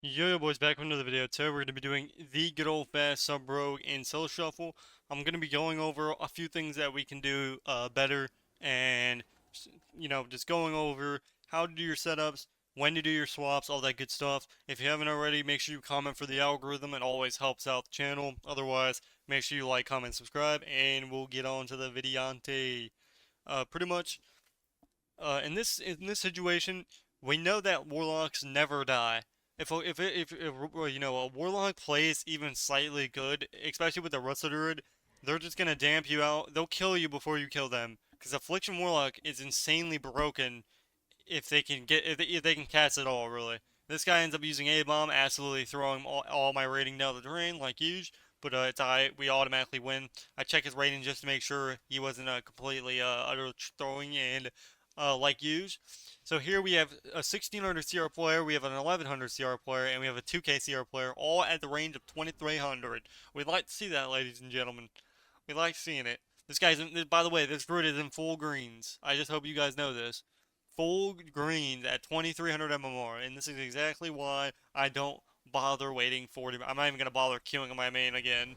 Yo boys, back with another video. Today we're going to be doing the good old fast sub rogue and cell shuffle. I'm going to be going over a few things that we can do better and just going over how to do your setups, when to do your swaps, all that good stuff. If you haven't already, make sure you comment for the algorithm. It always helps out the channel. Otherwise, make sure you like, comment, subscribe, and we'll get on to the videante. Pretty much in this situation, we know that warlocks never die. If a warlock plays even slightly good, especially with the Rusted Druid, they're just gonna damp you out. They'll kill you before you kill them. Because Affliction Warlock is insanely broken if they can cast it all, really. This guy ends up using A-Bomb, absolutely throwing all my rating down the drain like huge. But it's alright, we automatically win. I check his rating just to make sure he wasn't completely utter throwing and like huge. So here we have a 1600 CR player, we have an 1100 CR player, and we have a 2K CR player, all at the range of 2300. We'd like to see that, ladies and gentlemen. We like seeing it. This guy's by the way, this druid is in full greens. I just hope you guys know this. Full greens at 2300 MMR, and this is exactly why I don't bother waiting 40. I'm not even gonna bother queuing my main again.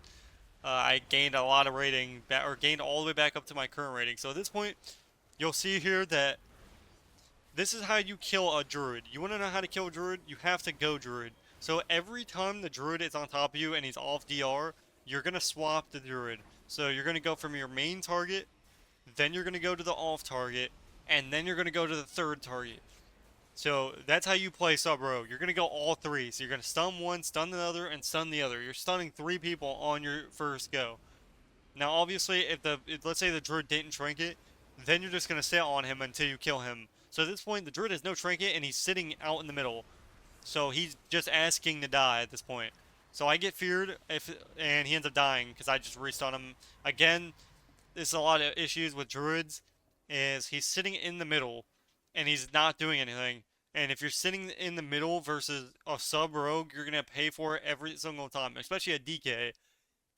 I gained a lot of rating, or gained all the way back up to my current rating. So at this point, you'll see here that this is how you kill a druid. You want to know how to kill a druid? You have to go druid. So every time the druid is on top of you and he's off DR, you're going to swap the druid. So you're going to go from your main target, then you're going to go to the off target, and then you're going to go to the third target. So that's how you play sub rogue. You're going to go all three. So you're going to stun one, stun the other, and stun the other. You're stunning three people on your first go. Now, obviously, let's say the druid didn't trinket, then you're just gonna sit on him until you kill him. So at this point, the druid has no trinket and he's sitting out in the middle. So he's just asking to die at this point. So I get feared and he ends up dying because I just restun him again. There's a lot of issues with druids. Is he's sitting in the middle and he's not doing anything. And if you're sitting in the middle versus a sub rogue, you're gonna pay for it every single time, especially a DK.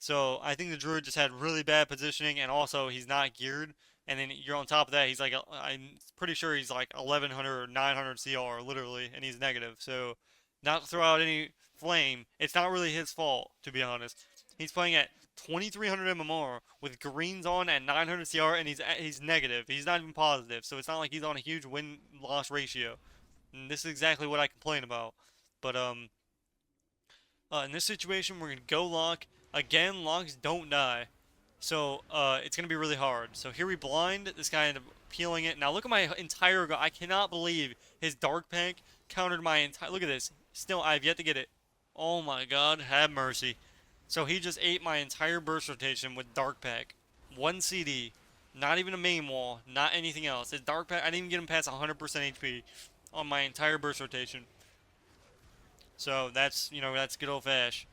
So I think the druid just had really bad positioning, and also he's not geared. And then you're on top of that, he's like I'm pretty sure he's like 1100 or 900 CR literally, and he's negative. So not to throw out any flame, it's not really his fault to be honest. He's playing at 2300 MMR with greens on at 900 CR, and he's negative. He's not even positive. So it's not like he's on a huge win loss ratio. And this is exactly what I complain about. But in this situation, we're gonna go lock. Again, locks don't die. So, it's gonna be really hard. So here we blind. This guy ended up peeling it. Now look at my entire go. I cannot believe his Dark Pack countered my entire. Look at this. Still, I've yet to get it. Oh my God, have mercy. So he just ate my entire burst rotation with Dark Pack. One CD. Not even a main wall. Not anything else. His Dark Pack, I didn't even get him past 100% HP on my entire burst rotation. So that's good old Fash.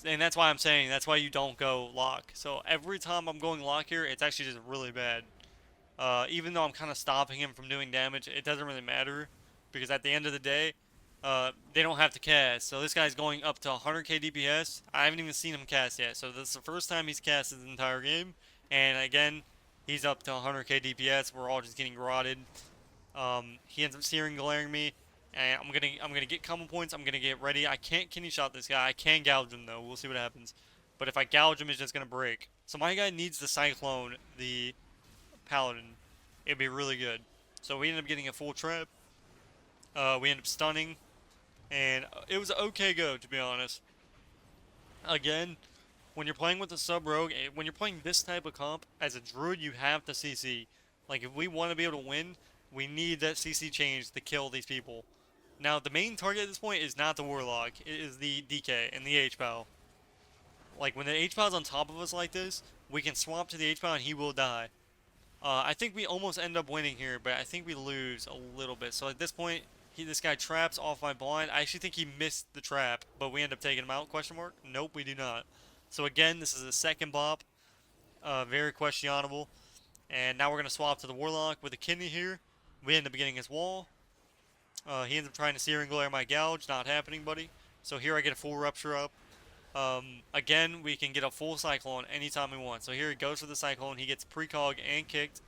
And that's why I'm saying that's why you don't go lock. So every time I'm going lock here, it's actually just really bad. Even though I'm kind of stopping him from doing damage, it doesn't really matter because at the end of the day, they don't have to cast. So this guy's going up to 100k DPS. I haven't even seen him cast yet. So this is the first time he's cast his entire game. And again, he's up to 100k DPS. We're all just getting garroted. He ends up searing glaring me, and I'm gonna get combo points. I'm gonna get ready. I can't kidney shot this guy. I can gouge him though. We'll see what happens. But if I gouge him, it's just gonna break. So my guy needs the Cyclone, the Paladin. It'd be really good. So we end up getting a full trap. We end up stunning, and it was an okay go to be honest. Again, when you're playing with a sub rogue, when you're playing this type of comp as a druid, you have to CC. Like if we want to be able to win, we need that CC change to kill these people. Now the main target at this point is not the warlock; it is the DK and the H-Pow. Like when the H-Pow's on top of us like this, we can swap to the H-Pow and he will die. I think we almost end up winning here, but I think we lose a little bit. So at this point, this guy traps off my blind. I actually think he missed the trap, but we end up taking him out, question mark? Nope, we do not. So again, this is a second bop. Very questionable. And now we're going to swap to the Warlock with a kidney here. We end up getting his wall. He ends up trying to searing glare my gouge. Not happening, buddy. So here I get a full rupture up. Again, we can get a full Cyclone anytime we want. So here he goes for the Cyclone. He gets precog and kicked.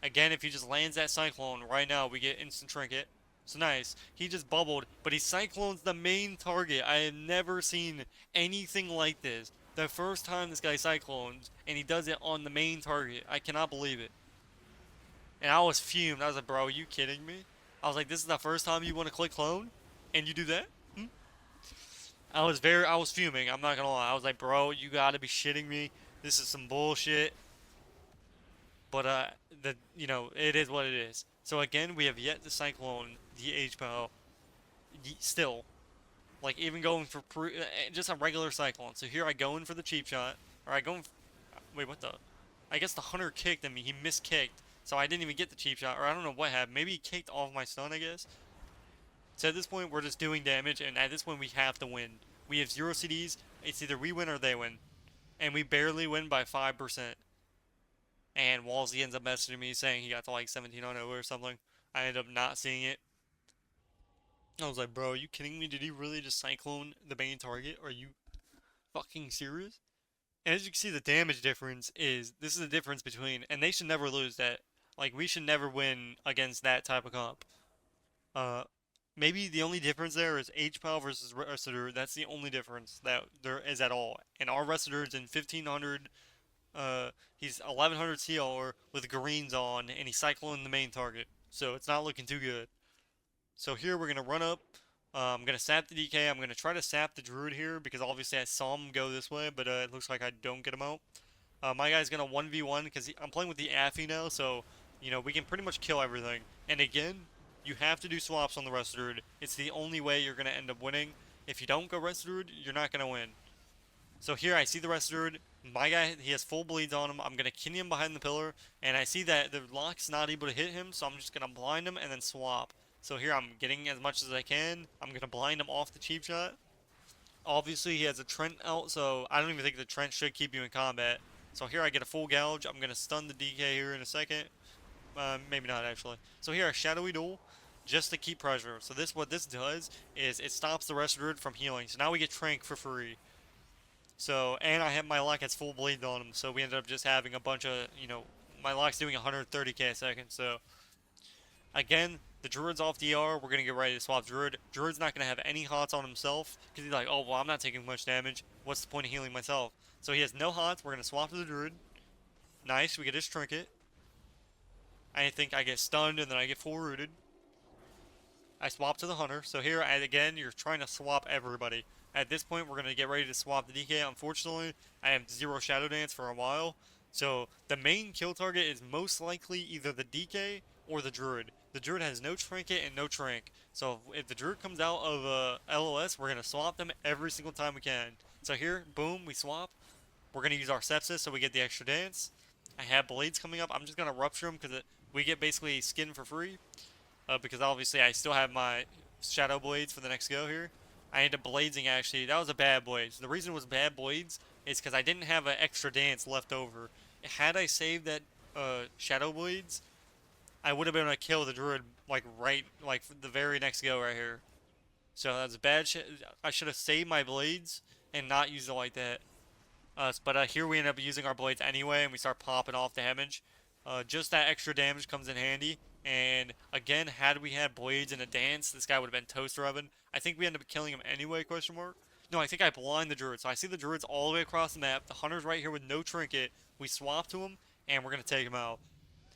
Again, if he just lands that Cyclone right now, we get instant trinket. So nice. He just bubbled, but he cyclones the main target. I have never seen anything like this. The first time this guy cyclones, and he does it on the main target. I cannot believe it. And I was fumed. I was like, bro, are you kidding me? I was like, this is the first time you want to click clone? And you do that? Hmm? I was fuming. I'm not gonna lie. I was like, bro, you gotta be shitting me. This is some bullshit. But, it is what it is. So again, we have yet to cyclone the H-Pow. Still. Like, even going for just a regular cyclone. So here I go in for the cheap shot. Or I go in. Wait, what the? I guess the hunter kicked at me. He miskicked. So I didn't even get the cheap shot. Or I don't know what happened. Maybe he kicked off my stun, I guess. So at this point, we're just doing damage. And at this point, we have to win. We have 0 CDs. It's either we win or they win. And we barely win by 5%. And Walsey ends up messaging me saying he got to like 1700 or something. I ended up not seeing it. I was like, bro, are you kidding me? Did he really just cyclone the main target? Are you fucking serious? And as you can see, the damage difference is this is the difference between, and they should never lose that. Like, we should never win against that type of comp. Uh, Maybe the only difference there is H-Pal versus Residur. That's the only difference that there is at all. And our Residur's in 1500. He's 1100 CR with greens on, and he's cycling the main target. So it's not looking too good. So here we're going to run up. I'm going to sap the DK. I'm going to try to sap the Druid here because obviously I saw him go this way, but it looks like I don't get him out. My guy's going to 1v1 because I'm playing with the Affy now, so, we can pretty much kill everything. And again, you have to do swaps on the Rest Druid. It's the only way you're going to end up winning. If you don't go Rest Druid, you're not going to win. So here I see the Rest Druid. My guy, he has full bleeds on him. I'm going to kin him behind the pillar, and I see that the lock's not able to hit him, so I'm just going to blind him and then swap. So here I'm getting as much as I can. I'm going to blind him off the cheap shot. Obviously he has a Trent out, so I don't even think the Trent should keep you in combat. So here I get a full gouge. I'm going to stun the DK here in a second. Maybe not actually. So here I Shadowy Duel just to keep pressure. So what this does is it stops the rest Druid from healing. So now we get Trank for free. So, and I have my lock has full bleed on him, so we ended up just having a bunch of, my lock's doing 130k a second, so again, the Druid's off DR. We're going to get ready to swap Druid. Druid's not going to have any hots on himself because he's like, oh, well, I'm not taking much damage. What's the point of healing myself? So he has no hots. We're going to swap to the Druid. Nice. We get his trinket. I think I get stunned and then I get full rooted. I swap to the Hunter. So here, again, you're trying to swap everybody. At this point, we're going to get ready to swap the DK. Unfortunately, I have 0 Shadow Dance for a while. So the main kill target is most likely either the DK or the Druid. The Druid has no Trinket and no Trank. So if the Druid comes out of LOS, we're going to swap them every single time we can. So here, boom, we swap. We're going to use our Sepsis so we get the extra dance. I have Blades coming up. I'm just going to Rupture them because we get basically skin for free. Because obviously I still have my Shadow Blades for the next go here. I ended up bladesing actually. That was a bad blades. The reason it was bad blades is because I didn't have an extra dance left over. Had I saved that Shadow Blades, I would have been able to kill the Druid like the very next go right here. So that's bad shit. I should have saved my blades and not used it like that. But here we end up using our blades anyway, and we start popping off damage. Just that extra damage comes in handy. And again, had we had blades and a dance, this guy would have been toaster oven. I think we ended up killing him anyway, question mark. No, I think I blind the Druid. So I see the Druids all the way across the map. The Hunter's right here with no trinket. We swap to him, and we're going to take him out.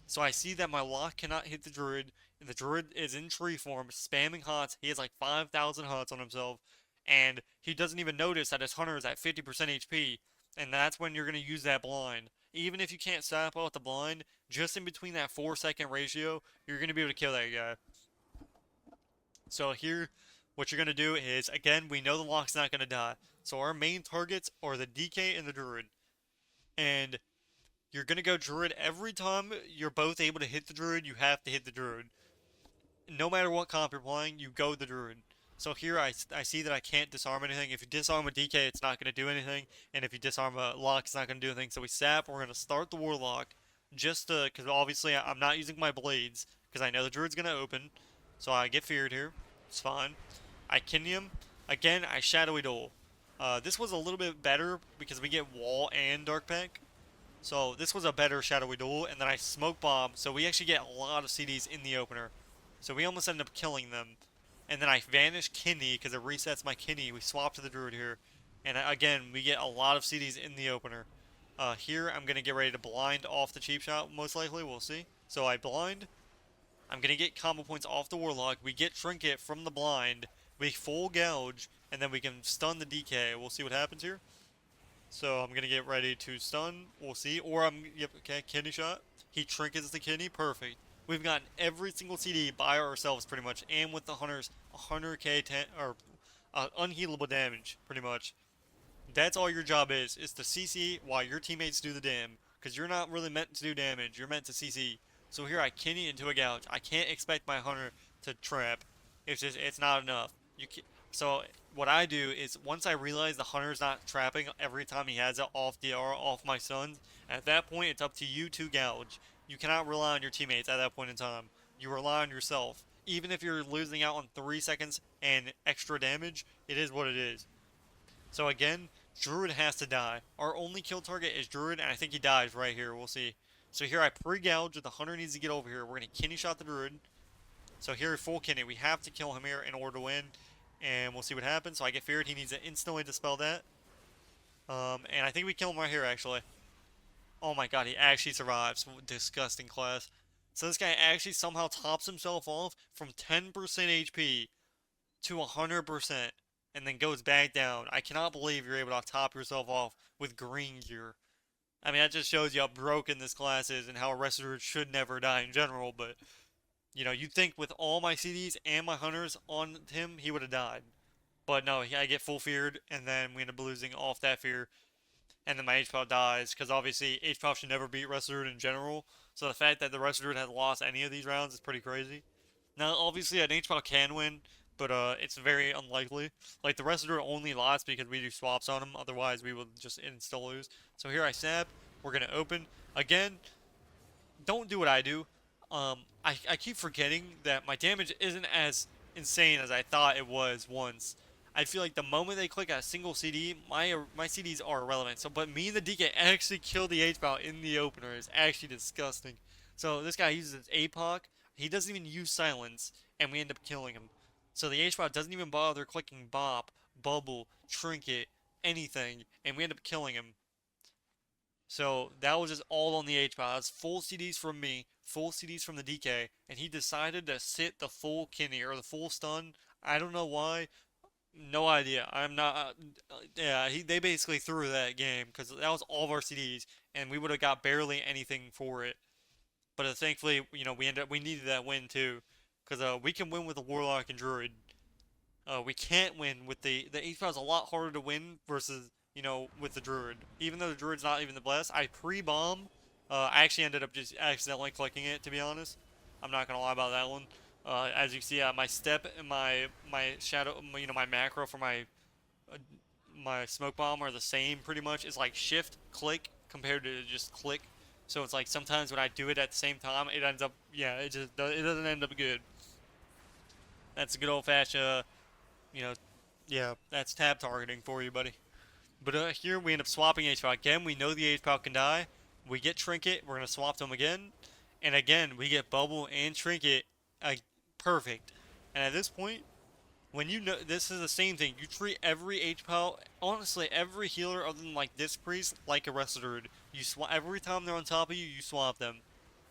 So I see that my lock cannot hit the Druid. And the Druid is in tree form, spamming hots. He has like 5,000 hots on himself. And he doesn't even notice that his Hunter is at 50% HP. And that's when you're going to use that blind. Even if you can't stop out the blind, just in between that 4-second ratio, you're going to be able to kill that guy. So here, what you're going to do is, again, we know the lock's not going to die. So our main targets are the DK and the Druid. And you're going to go Druid every time you're both able to hit the Druid, you have to hit the Druid. No matter what comp you're playing, you go the Druid. So here I see that I can't disarm anything. If you disarm a DK, it's not going to do anything. And if you disarm a lock, it's not going to do anything. So we sap, we're going to start the Warlock. Just because obviously I'm not using my blades. Because I know the Druid's going to open. So I get feared here. It's fine. I Kinium. Again, I Shadowy Duel. This was a little bit better because we get Wall and Dark Pack. So this was a better Shadowy Duel. And then I Smoke Bomb. So we actually get a lot of CDs in the opener. So we almost ended up killing them. And then I vanish Kinney because it resets my Kinney. We swap to the Druid here. And again, we get a lot of CDs in the opener. Here, I'm going to get ready to blind off the cheap shot, most likely. We'll see. So I blind. I'm going to get combo points off the Warlock. We get Trinket from the blind. We full gouge. And then we can stun the DK. We'll see what happens here. So I'm going to get ready to stun. We'll see. Or yep, okay, Kidney shot. He trinkets the Kidney. Perfect. We've gotten every single CD by ourselves pretty much. And with the Hunters, 100k or unhealable damage pretty much. That's all your job is to CC while your teammates do the dam. Because you're not really meant to do damage. You're meant to CC. So here I Kidney into a gouge. I can't expect my Hunter to trap. It's not enough. So what I do is once I realize the Hunter's not trapping every time he has it off DR, off my sons, at that point it's up to you to gouge. You cannot rely on your teammates at that point in time. You rely on yourself. Even if you're losing out on 3 seconds and extra damage, it is what it is. So again, Druid has to die. Our only kill target is Druid, and I think he dies right here. We'll see. So here I pre-gouge. The Hunter needs to get over here. We're going to Kidney shot the Druid. So here, full Kidney. We have to kill him here in order to win. And we'll see what happens. So I get feared. He needs to instantly dispel that. And I think we kill him right here, actually. Oh my god, he actually survives. Disgusting class. So this guy actually somehow tops himself off from 10% HP to 100%. And then goes back down. I cannot believe you're able to top yourself off with green gear. I mean, that just shows you how broken this class is and how a wrestler should never die in general, but you know, you'd think with all my CDs and my Hunters on him, he would have died. But no, I get full feared, and then we end up losing off that fear, and then my H-Pow dies, because obviously H-Pow should never beat Wrestler in general, so the fact that the Wrestler has lost any of these rounds is pretty crazy. Now, obviously, an H-Pow can win, but it's very unlikely. Like, the Wrestler only lost because we do swaps on him, otherwise we would just insta lose. So here I snap, we're going to open. Again, don't do what I do. I keep forgetting that my damage isn't as insane as I thought it was once. I feel like the moment they click a single CD, my CDs are irrelevant. So, but me and the DK actually killed the H-Bow in the opener is actually disgusting. So this guy uses APOC. He doesn't even use silence, and we end up killing him. So the H-Bow doesn't even bother clicking Bop, Bubble, Trinket, anything, and we end up killing him. So that was just all on the H-Bow. That's full CDs from me, full CDs from the DK, and he decided to sit the full Kinney or the full stun. I don't know why. No idea. I'm not. Yeah, they basically threw that game because that was all of our CDs, and we would have got barely anything for it. But thankfully, you know, we needed that win too, because we can win with the Warlock and Druid. We can't win with the H-Pow is a lot harder to win versus with the Druid. Even though the Druid's not even the best, I pre-bomb. I actually ended up just accidentally clicking it, to be honest. I'm not gonna lie about that one. As you can see, my step and my shadow, my macro for uh, my smoke bomb are the same pretty much. It's like shift click compared to just click. So it's like sometimes when I do it at the same time, it ends up it doesn't end up good. That's a good old fashioned you know yeah, that's tab targeting for you, buddy. But here we end up swapping H-Pow. Again, we know the H-Pow can die. We get Trinket. We're going to swap to him again. And again, we get Bubble and Trinket. Perfect. And at this point, when you know, this is the same thing. You treat every H-Pow, honestly, every healer other than like this Priest, like a Wrestler. You swap every time they're on top of you, you swap them.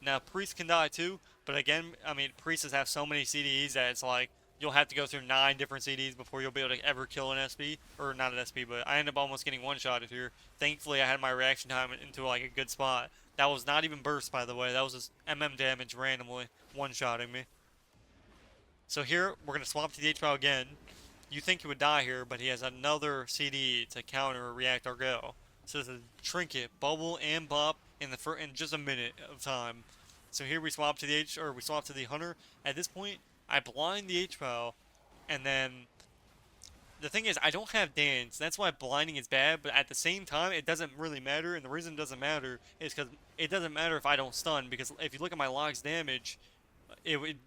Now, Priest can die too, but again, I mean, Priests have so many CDs that it's like, you'll have to go through 9 different CDs before you'll be able to ever kill an SP. Or not an SP, but I ended up almost getting one-shotted here. Thankfully, I had my reaction time into like a good spot. That was not even burst, by the way. That was just MM damage randomly one-shotting me. So here, we're going to swap to the H-Pow again. You think he would die here, but he has another CD to counter react our go. So this is Trinket, Bubble, and Bop in just a minute of time. So here we swap to we swap to the Hunter. At this point, I blind the H-Pow, and then the thing is, I don't have dance. That's why blinding is bad, but at the same time, it doesn't really matter, and the reason it doesn't matter is because it doesn't matter if I don't stun, because if you look at my log's damage,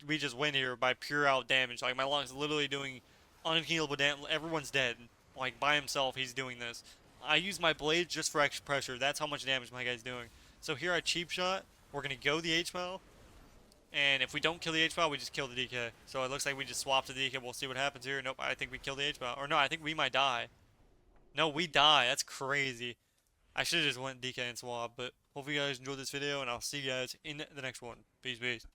we just win here by pure out damage. Like, my log's literally doing unhealable damage. Everyone's dead. Like, by himself, he's doing this. I use my blades just for extra pressure. That's how much damage my guy's doing. So here I cheap shot. We're going to go the H-Pow. And if we don't kill the H-Bot, we just kill the DK. So it looks like we just swap the DK. We'll see what happens here. Nope, I think we kill the H-Bot. Or no, I think we might die. No, we die. That's crazy. I should have just went DK and swap. But hopefully you guys enjoyed this video, and I'll see you guys in the next one. Peace, peace.